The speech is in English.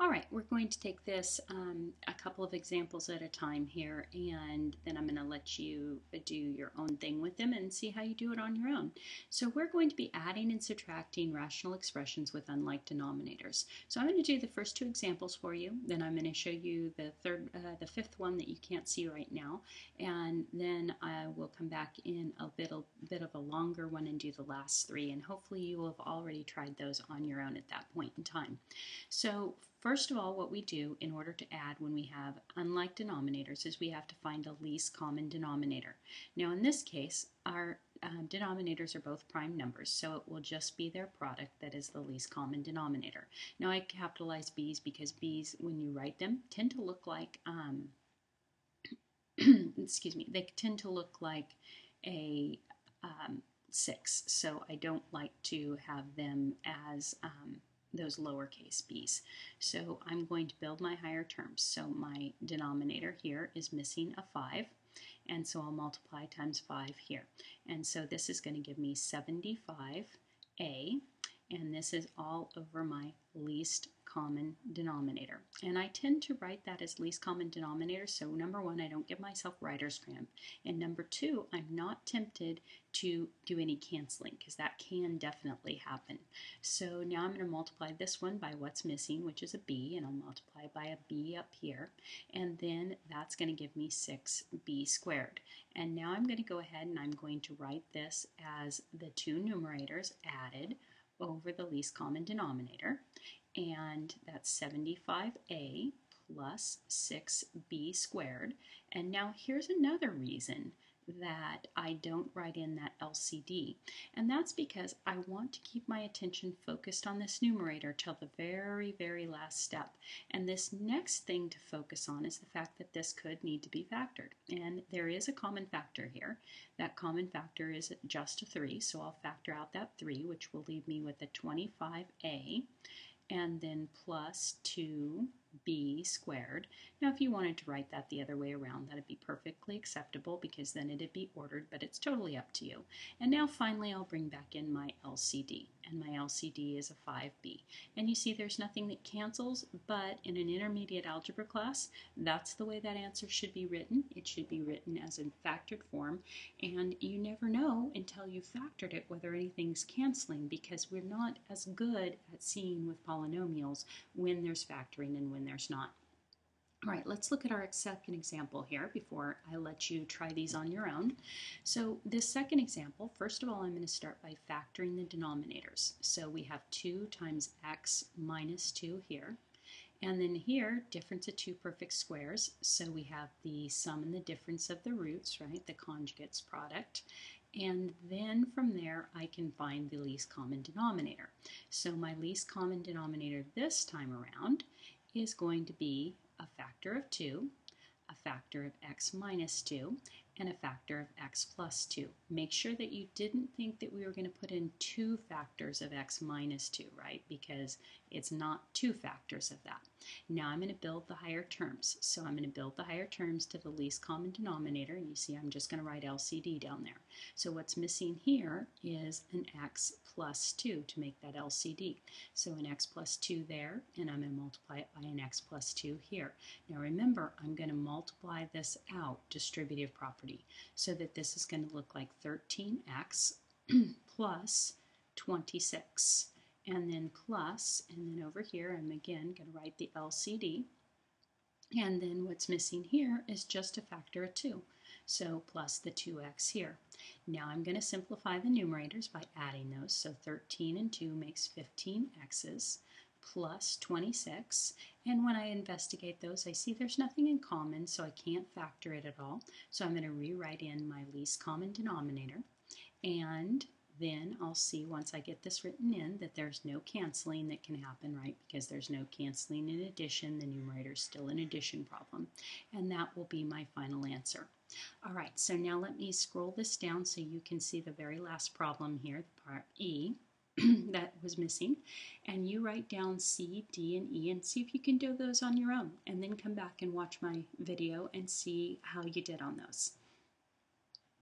All right, we're going to take this a couple of examples at a time here, and then I'm going to let you do your own thing with them and see how you do it on your own. So we're going to be adding and subtracting rational expressions with unlike denominators. So I'm going to do the first two examples for you, then I'm going to show you the fifth one that you can't see right now, and then I will come back in a bit of a longer one and do the last three, and hopefully you will have already tried those on your own at that point in time. So first of all, what we do in order to add when we have unlike denominators is we have to find a least common denominator. Now in this case, our denominators are both prime numbers, so it will just be their product that is the least common denominator. Now I capitalize B's because B's, when you write them, tend to look like, excuse me, they tend to look like a 6, so I don't like to have them as those lowercase b's. So I'm going to build my higher terms. So my denominator here is missing a 5, and so I'll multiply times 5 here. And so this is going to give me 75a, and this is all over my least common denominator. And I tend to write that as least common denominator, so number one, I don't give myself writer's cramp, and number two, I'm not tempted to do any canceling because that can definitely happen. So now I'm going to multiply this one by what's missing, which is a b, and I'll multiply by a b up here, and then that's going to give me 6b squared. And now I'm going to go ahead and I'm going to write this as the two numerators added over the least common denominator, and that's 75a plus 6b squared. And now here's another reason that I don't write in that LCD, and that's because I want to keep my attention focused on this numerator till the very last step. And this next thing to focus on is the fact that this could need to be factored, and there is a common factor here. That common factor is just a 3, so I'll factor out that 3, which will leave me with a 25a, and then plus 2b squared. Now if you wanted to write that the other way around, that'd be perfectly acceptable because then it'd be ordered, but it's totally up to you. And now finally I'll bring back in my LCD, and my LCD is a 5b. And you see there's nothing that cancels, but in an intermediate algebra class, that's the way that answer should be written. It should be written as a factored form, and you never know until you've factored it whether anything's canceling, because we're not as good at seeing with polynomials when there's factoring and when there's not. All right, let's look at our second example here before I let you try these on your own. So this second example, first of all, I'm going to start by factoring the denominators. So we have 2 times x minus 2 here. And then here, difference of two perfect squares. So we have the sum and the difference of the roots, right? The conjugates product. And then from there, I can find the least common denominator. So my least common denominator this time around is going to be a factor of 2, a factor of x minus 2, and a factor of x plus 2. Make sure that you didn't think that we were going to put in 2 factors of x minus 2, right? Because it's not 2 factors of that. Now I'm going to build the higher terms. So I'm going to build the higher terms to the least common denominator, and you see I'm just going to write LCD down there. So what's missing here is an x plus 2 to make that LCD. So an x plus 2 there, and I'm going to multiply it by an x plus 2 here. Now remember, I'm going to multiply this out, distributive property, so that this is going to look like 13x plus 26. And then plus, and then over here I'm again going to write the LCD, and then what's missing here is just a factor of 2, so plus the 2x here. Now I'm going to simplify the numerators by adding those, so 13 and 2 makes 15 x's plus 26, and when I investigate those I see there's nothing in common, so I can't factor it at all, so I'm going to rewrite in my least common denominator, and then I'll see once I get this written in that there's no canceling that can happen, right? Because there's no canceling in addition, the numerator is still an addition problem, and that will be my final answer. All right, so now let me scroll this down so you can see the very last problem here, the part E that was missing, and you write down C, D, and E and see if you can do those on your own, and then come back and watch my video and see how you did on those.